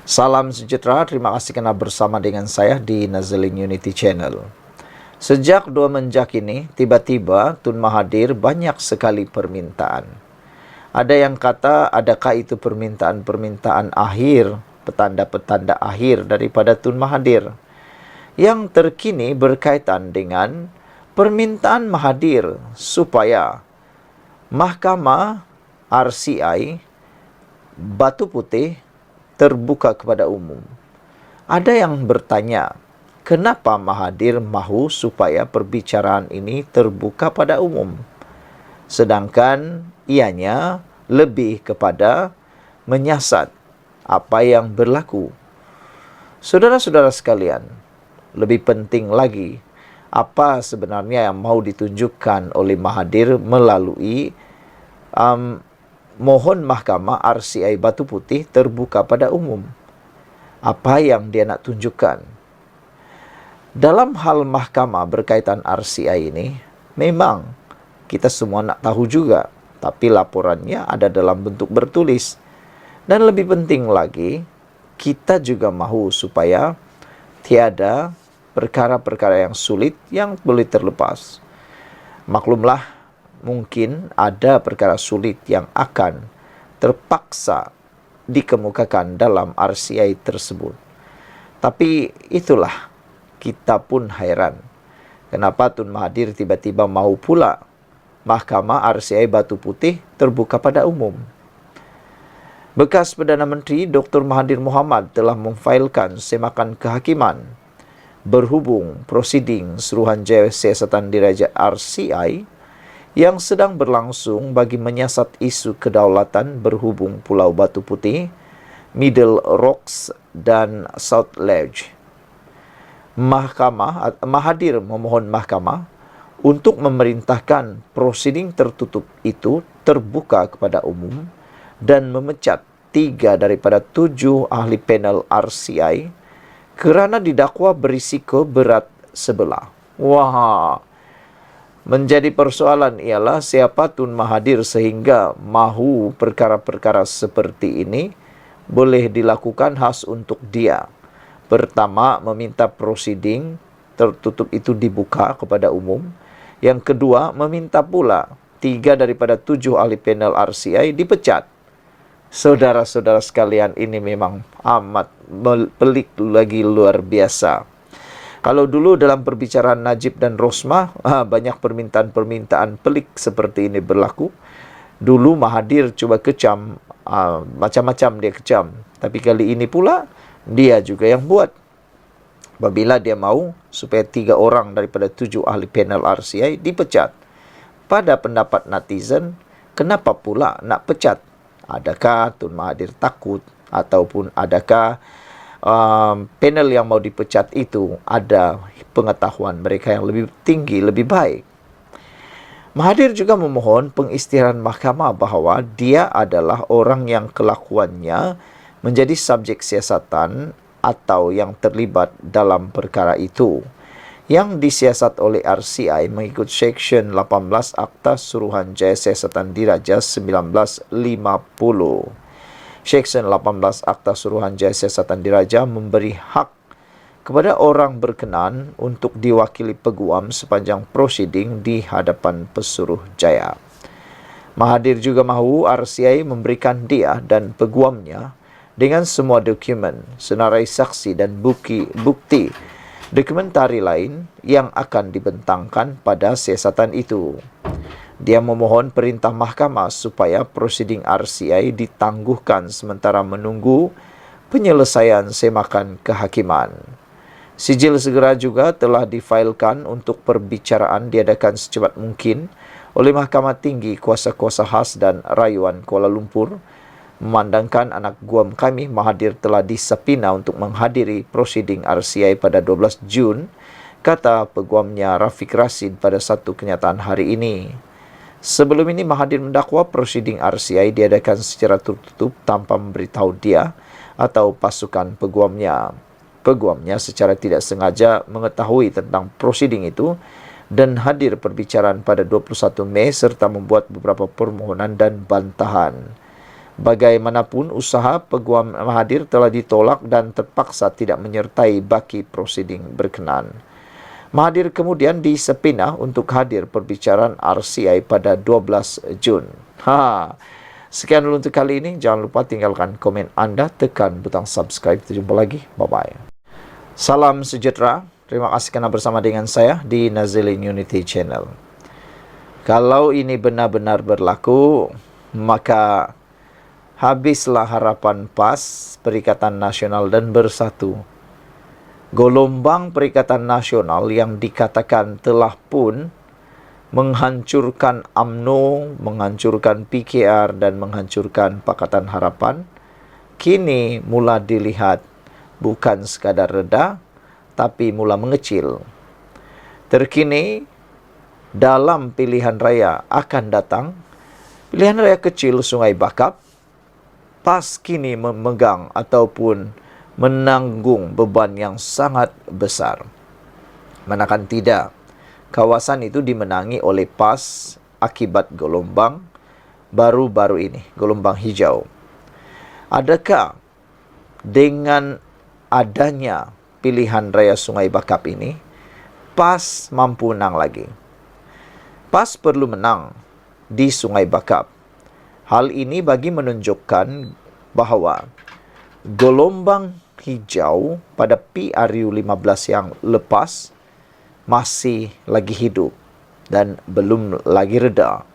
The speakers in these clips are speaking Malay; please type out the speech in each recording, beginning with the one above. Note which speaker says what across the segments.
Speaker 1: Salam sejahtera, terima kasih kerana bersama dengan saya di Nazarene Unity Channel. Sejak 2 menjak ini, tiba-tiba Tun Mahathir banyak sekali permintaan. Ada yang kata, adakah itu permintaan-permintaan akhir, petanda-petanda akhir daripada Tun Mahathir. Yang terkini berkaitan dengan permintaan Mahathir supaya Mahkamah RCI Batu Putih terbuka kepada umum. Ada yang bertanya, kenapa Mahathir mahu supaya perbicaraan ini terbuka pada umum? Sedangkan ianya lebih kepada menyiasat apa yang berlaku. Saudara-saudara sekalian, lebih penting lagi, apa sebenarnya yang mahu ditunjukkan oleh Mahathir melalui mohon Mahkamah RCI Batu Putih terbuka pada umum. Apa yang dia nak tunjukkan? Dalam hal mahkamah berkaitan RCI ini, memang kita semua nak tahu juga, tapi laporannya ada dalam bentuk bertulis. Dan lebih penting lagi, kita juga mahu supaya tiada perkara-perkara yang sulit yang boleh terlepas. Maklumlah, mungkin ada perkara sulit yang akan terpaksa dikemukakan dalam RCI tersebut. Tapi itulah, kita pun hairan. Kenapa Tun Mahathir tiba-tiba mahu pula Mahkamah RCI Batu Putih terbuka pada umum? Bekas Perdana Menteri Dr. Mahathir Mohamad telah memfailkan semakan kehakiman berhubung prosiding Suruhanjaya Siasatan Diraja RCI yang sedang berlangsung bagi menyiasat isu kedaulatan berhubung Pulau Batu Putih, Middle Rocks dan South Ledge. Mahathir memohon mahkamah untuk memerintahkan prosiding tertutup itu terbuka kepada umum dan memecat 3 daripada 7 ahli panel RCI kerana didakwa berisiko berat sebelah. Wah, menjadi persoalan ialah siapa Tun Mahathir sehingga mahu perkara-perkara seperti ini boleh dilakukan khas untuk dia. Pertama, meminta prosiding tertutup itu dibuka kepada umum. Yang kedua, meminta pula 3 daripada 7 ahli panel RCI dipecat. Saudara-saudara sekalian, ini memang amat pelik lagi luar biasa. Kalau dulu dalam perbicaraan Najib dan Rosmah, banyak permintaan-permintaan pelik seperti ini berlaku. Dulu Mahathir cuba kecam, macam-macam dia kecam. Tapi kali ini pula, dia juga yang buat. Apabila dia mahu supaya 3 orang daripada 7 ahli panel RCI dipecat. Pada pendapat netizen, kenapa pula nak pecat? Adakah Tun Mahathir takut? Ataupun adakah panel yang mau dipecat itu ada pengetahuan mereka yang lebih tinggi, lebih baik? Mahathir juga memohon pengisytiharan mahkamah bahawa dia adalah orang yang kelakuannya menjadi subjek siasatan atau yang terlibat dalam perkara itu yang disiasat oleh RCI mengikut Seksyen 18 Akta Suruhanjaya Siasatan Diraja 1950. Seksyen 18 Akta Suruhanjaya Siasatan Diraja memberi hak kepada orang berkenan untuk diwakili peguam sepanjang prosiding di hadapan Pesuruhjaya. Mahathir juga mahu RCI memberikan dia dan peguamnya dengan semua dokumen, senarai saksi dan bukti dokumentari lain yang akan dibentangkan pada siasatan itu. Dia memohon perintah mahkamah supaya prosiding RCI ditangguhkan sementara menunggu penyelesaian semakan kehakiman. Sijil segera juga telah difailkan untuk perbicaraan diadakan secepat mungkin oleh Mahkamah Tinggi Kuasa-Kuasa Khas dan Rayuan Kuala Lumpur, memandangkan anak guam kami Mahathir telah disapina untuk menghadiri prosiding RCI pada 12 Jun, kata peguamnya Rafiq Rashid pada satu kenyataan hari ini. Sebelum ini Mahathir mendakwa prosiding RCI diadakan secara tertutup tanpa memberitahu dia atau pasukan peguamnya. Peguamnya secara tidak sengaja mengetahui tentang prosiding itu dan hadir perbicaraan pada 21 Mei serta membuat beberapa permohonan dan bantahan. Bagaimanapun, usaha Peguam Mahathir telah ditolak dan terpaksa tidak menyertai baki prosiding berkenaan. Mahathir kemudian disepinah untuk hadir perbicaraan RCI pada 12 Jun. Sekian dulu untuk kali ini. Jangan lupa tinggalkan komen anda, tekan butang subscribe. Kita jumpa lagi. Bye-bye. Salam sejahtera. Terima kasih kerana bersama dengan saya di Nazilin Unity Channel. Kalau ini benar-benar berlaku, maka habislah harapan PAS, Perikatan Nasional dan Bersatu. Gelombang Perikatan Nasional yang dikatakan telah pun menghancurkan UMNO, menghancurkan PKR dan menghancurkan Pakatan Harapan, kini mula dilihat bukan sekadar reda, tapi mula mengecil. Terkini, dalam pilihan raya akan datang, pilihan raya kecil Sungai Bakap, PAS kini memegang ataupun menanggung beban yang sangat besar. Manakala tidak, kawasan itu dimenangi oleh PAS akibat gelombang baru-baru ini, gelombang hijau. Adakah dengan adanya pilihan raya Sungai Bakap ini, PAS mampu menang lagi? PAS perlu menang di Sungai Bakap. Hal ini bagi menunjukkan bahawa gelombang hijau pada PRU 15 yang lepas masih lagi hidup dan belum lagi reda.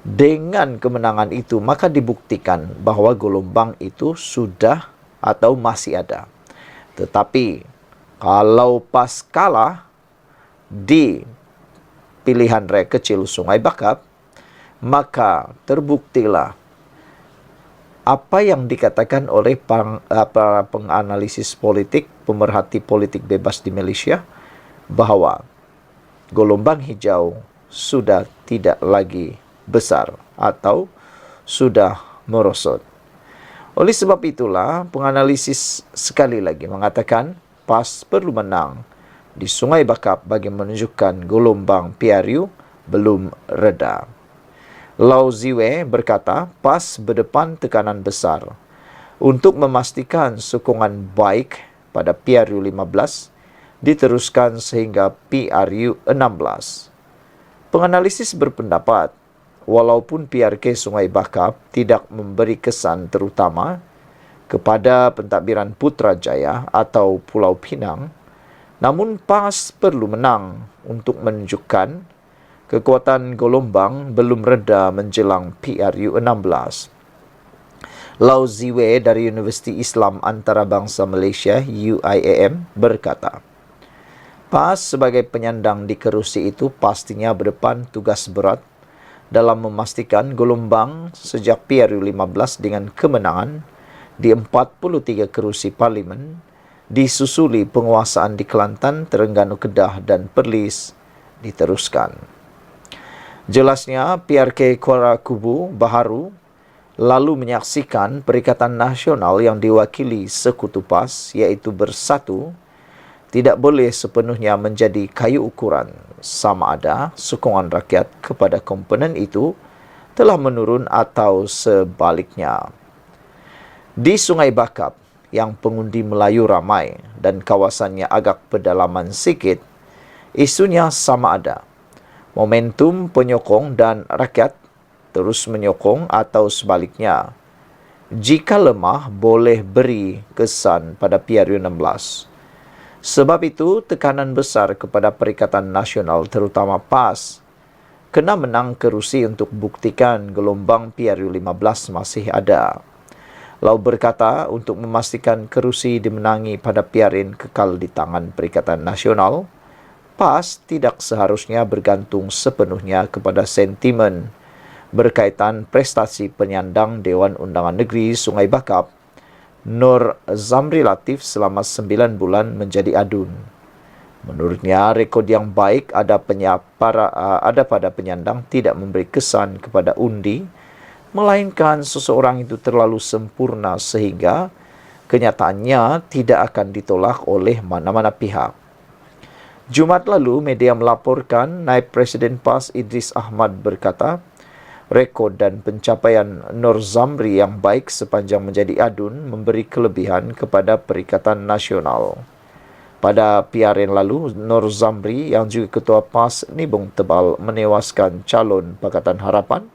Speaker 1: Dengan kemenangan itu, maka dibuktikan bahawa gelombang itu sudah atau masih ada. Tetapi, kalau PAS kalah di pilihan raya kecil Sungai Bakap, maka terbuktilah apa yang dikatakan oleh para penganalisis politik, pemerhati politik bebas di Malaysia, bahawa gelombang hijau sudah tidak lagi besar atau sudah merosot. Oleh sebab itulah, penganalisis sekali lagi mengatakan PAS perlu menang di Sungai Bakap bagi menunjukkan gelombang PRU belum reda. Lau Ziwe berkata, PAS berdepan tekanan besar untuk memastikan sokongan baik pada PRU 15 diteruskan sehingga PRU 16. Penganalisis berpendapat, walaupun PRK Sungai Bakap tidak memberi kesan terutama kepada pentadbiran Putrajaya atau Pulau Pinang, namun PAS perlu menang untuk menunjukkan kekuatan gelombang belum reda menjelang PRU 16. Lau Ziwe dari Universiti Islam Antarabangsa Malaysia UIAM berkata, PAS sebagai penyandang di kerusi itu pastinya berdepan tugas berat dalam memastikan gelombang sejak PRU 15 dengan kemenangan di 43 kerusi parlimen, disusuli penguasaan di Kelantan, Terengganu, Kedah dan Perlis diteruskan. Jelasnya, PRK Kuala Kubu Baharu lalu menyaksikan Perikatan Nasional yang diwakili sekutu PAS, iaitu Bersatu, tidak boleh sepenuhnya menjadi kayu ukuran sama ada sokongan rakyat kepada komponen itu telah menurun atau sebaliknya. Di Sungai Bakap, yang pengundi Melayu ramai dan kawasannya agak pedalaman sikit, isunya sama ada. Momentum penyokong dan rakyat terus menyokong atau sebaliknya. Jika lemah, boleh beri kesan pada PRU 16. Sebab itu, tekanan besar kepada Perikatan Nasional terutama PAS kena menang kerusi untuk buktikan gelombang PRU 15 masih ada. Lau berkata, untuk memastikan kerusi dimenangi pada PRN kekal di tangan Perikatan Nasional, PAS tidak seharusnya bergantung sepenuhnya kepada sentimen berkaitan prestasi penyandang Dewan Undangan Negeri Sungai Bakap, Nur Zamri Latif selama 9 bulan menjadi adun. Menurutnya, rekod yang baik ada pada penyandang tidak memberi kesan kepada undi, melainkan seseorang itu terlalu sempurna sehingga kenyataannya tidak akan ditolak oleh mana-mana pihak. Jumaat lalu, media melaporkan Naib Presiden PAS Idris Ahmad berkata, Rekod dan pencapaian Nur Zamri yang baik sepanjang menjadi adun memberi kelebihan kepada Perikatan Nasional. Pada PR yang lalu, Nur Zamri yang juga Ketua PAS Nibong Tebal menewaskan calon Pakatan Harapan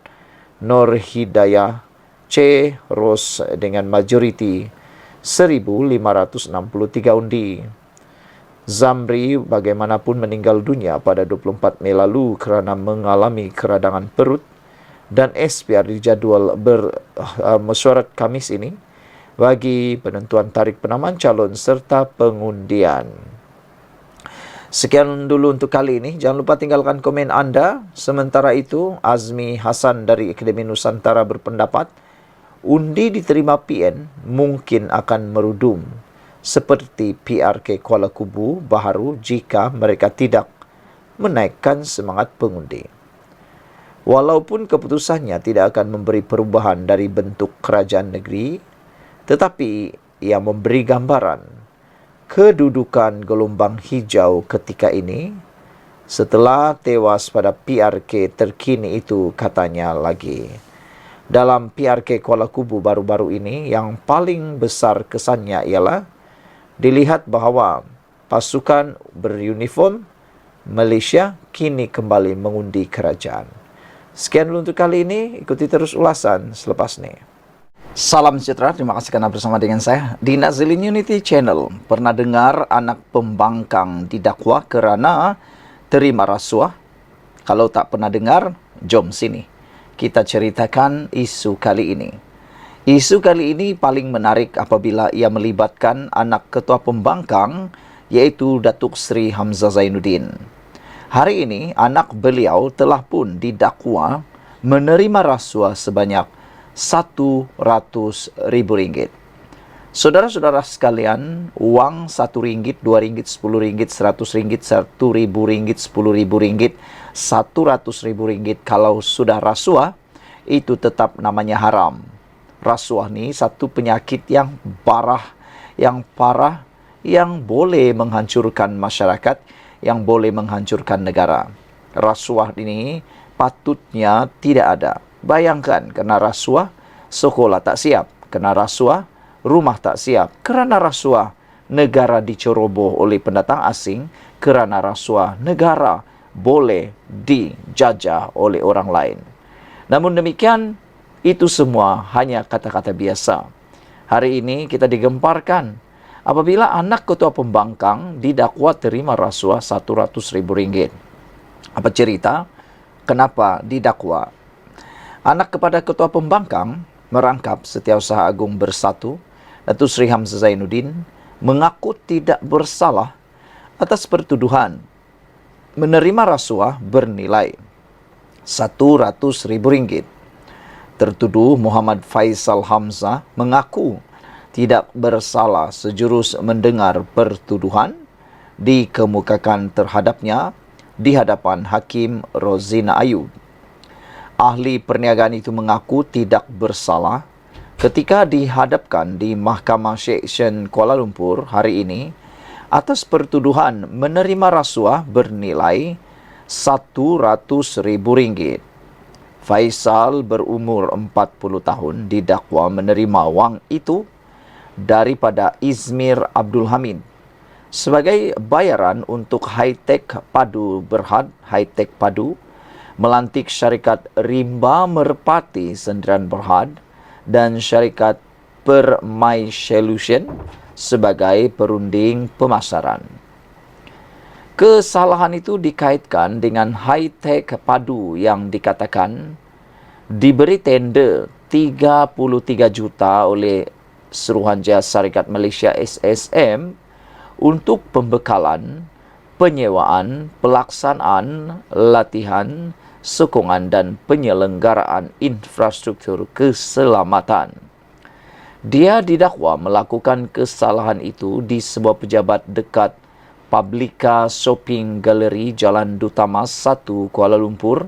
Speaker 1: Nur Hidayah C. Ros dengan majoriti 1,563 undi. Zamri bagaimanapun meninggal dunia pada 24 Mei lalu kerana mengalami keradangan perut dan SPR dijadual bermesyuarat Khamis ini bagi penentuan tarikh penamaan calon serta pengundian. Sekian dulu untuk kali ini. Jangan lupa tinggalkan komen anda. Sementara itu, Azmi Hasan dari Akademi Nusantara berpendapat, undi diterima PN mungkin akan merudum seperti PRK Kuala Kubu baharu jika mereka tidak menaikkan semangat pengundi. Walaupun keputusannya tidak akan memberi perubahan dari bentuk kerajaan negeri, tetapi ia memberi gambaran kedudukan gelombang hijau ketika ini setelah tewas pada PRK terkini itu, katanya lagi. Dalam PRK Kuala Kubu baru-baru ini, yang paling besar kesannya ialah dilihat bahawa pasukan beruniform Malaysia kini kembali mengundi kerajaan. Sekian dulu untuk kali ini. Ikuti terus ulasan selepas ini. Salam sejahtera, terima kasih kerana bersama dengan saya di Nazilin Unity Channel. Pernah dengar anak pembangkang didakwa kerana terima rasuah? Kalau tak pernah dengar, jom sini kita ceritakan isu kali ini. Isu kali ini paling menarik apabila ia melibatkan anak ketua pembangkang, iaitu Datuk Seri Hamzah Zainuddin. Hari ini, anak beliau telah pun didakwa menerima rasuah sebanyak RM100,000. Saudara-saudara sekalian, wang RM1, RM2, RM10, RM100, RM1,000, RM10,000, RM100,000 kalau sudah rasuah, itu tetap namanya haram. Rasuah ni satu penyakit yang parah, yang boleh menghancurkan masyarakat, yang boleh menghancurkan negara. Rasuah ini patutnya tidak ada. Bayangkan, kena rasuah, sekolah tak siap. Kena rasuah, rumah tak siap. Kerana rasuah, negara diceroboh oleh pendatang asing. Kerana rasuah, negara boleh dijajah oleh orang lain. Namun demikian, itu semua hanya kata-kata biasa. Hari ini kita digemparkan apabila anak ketua pembangkang didakwa terima rasuah RM100,000. Apa cerita? Kenapa didakwa? Anak kepada ketua pembangkang merangkap Setiausaha Agung Bersatu, Datuk Seri Hamzah Zainuddin, mengaku tidak bersalah atas pertuduhan menerima rasuah bernilai RM100,000. Tertuduh Muhammad Faisal Hamzah mengaku tidak bersalah sejurus mendengar pertuduhan dikemukakan terhadapnya di hadapan Hakim Rozina Ayub. Ahli perniagaan itu mengaku tidak bersalah ketika dihadapkan di Mahkamah Seksyen Kuala Lumpur hari ini atas pertuduhan menerima rasuah bernilai RM100,000. Faisal berumur 40 tahun didakwa menerima wang itu daripada Izmir Abdul Hamid sebagai bayaran untuk Hi-Tech Padu Berhad, Hi-Tech Padu, melantik syarikat Rimba Merpati Sendirian Berhad dan syarikat Permai Solution sebagai perunding pemasaran. Kesalahan itu dikaitkan dengan Hi-Tech Padu yang dikatakan diberi tender 33 juta oleh Suruhanjaya Syarikat Malaysia SSM untuk pembekalan, penyewaan, pelaksanaan, latihan, sokongan dan penyelenggaraan infrastruktur keselamatan. Dia didakwa melakukan kesalahan itu di sebuah pejabat dekat Publica Shopping Gallery Jalan Duta Mas 1 Kuala Lumpur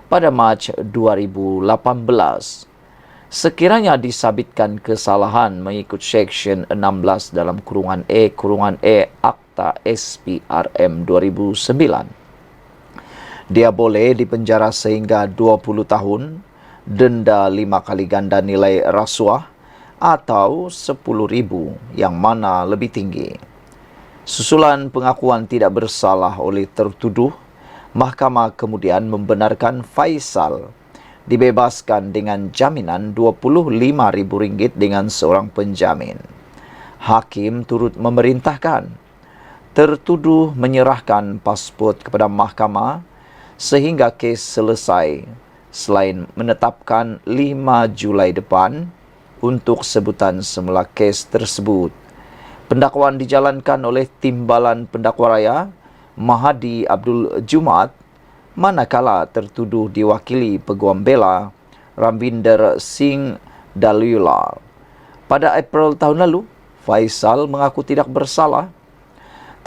Speaker 1: pada Mac 2018. Sekiranya disabitkan kesalahan mengikut Seksyen 16 dalam kurungan E Akta SPRM 2009, dia boleh dipenjara sehingga 20 tahun denda 5 kali ganda nilai rasuah atau 10,000 yang mana lebih tinggi. Susulan pengakuan tidak bersalah oleh tertuduh, mahkamah kemudian membenarkan Faisal dibebaskan dengan jaminan RM25,000 dengan seorang penjamin. Hakim turut memerintahkan tertuduh menyerahkan pasport kepada mahkamah sehingga kes selesai, selain menetapkan 5 Julai depan untuk sebutan semula kes tersebut. Pendakwaan dijalankan oleh Timbalan Pendakwa Raya Mahadi Abdul Jumaat, manakala tertuduh diwakili Peguam Bela Rambinder Singh Dalula. Pada April tahun lalu, Faisal mengaku tidak bersalah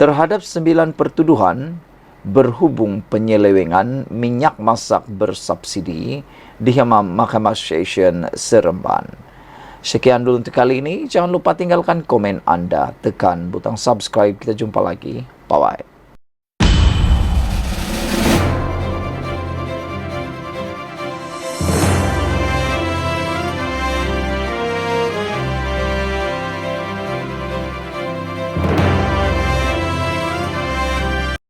Speaker 1: terhadap 9 pertuduhan berhubung penyelewengan minyak masak bersubsidi di Mahkamah Session Seremban. Sekian dulu untuk kali ini. Jangan lupa tinggalkan komen anda, tekan butang subscribe. Kita jumpa lagi. Bye-bye.